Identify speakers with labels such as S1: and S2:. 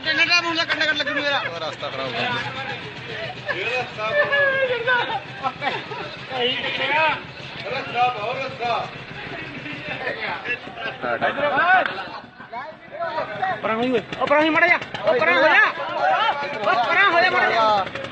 S1: ਡੰਡਾ ਮੁੰਡਾ ਕੰਡਾ ਕਰ ਲੱਗੂ ਮੇਰਾ
S2: ਰਸਤਾ ਖਰਾਬ ਹੋ ਗਿਆ
S1: ਰਸਤਾ ਬਹੁਤ ਰਸਤਾ
S3: ਪਰਾਂ ਹੋਈ ਓਏ ਉਹ ਪਰਾਂ ਹੀ ਮੜ ਜਾ ਉਹ ਪਰਾਂ ਹੋ ਜਾ ਮੜ ਜਾ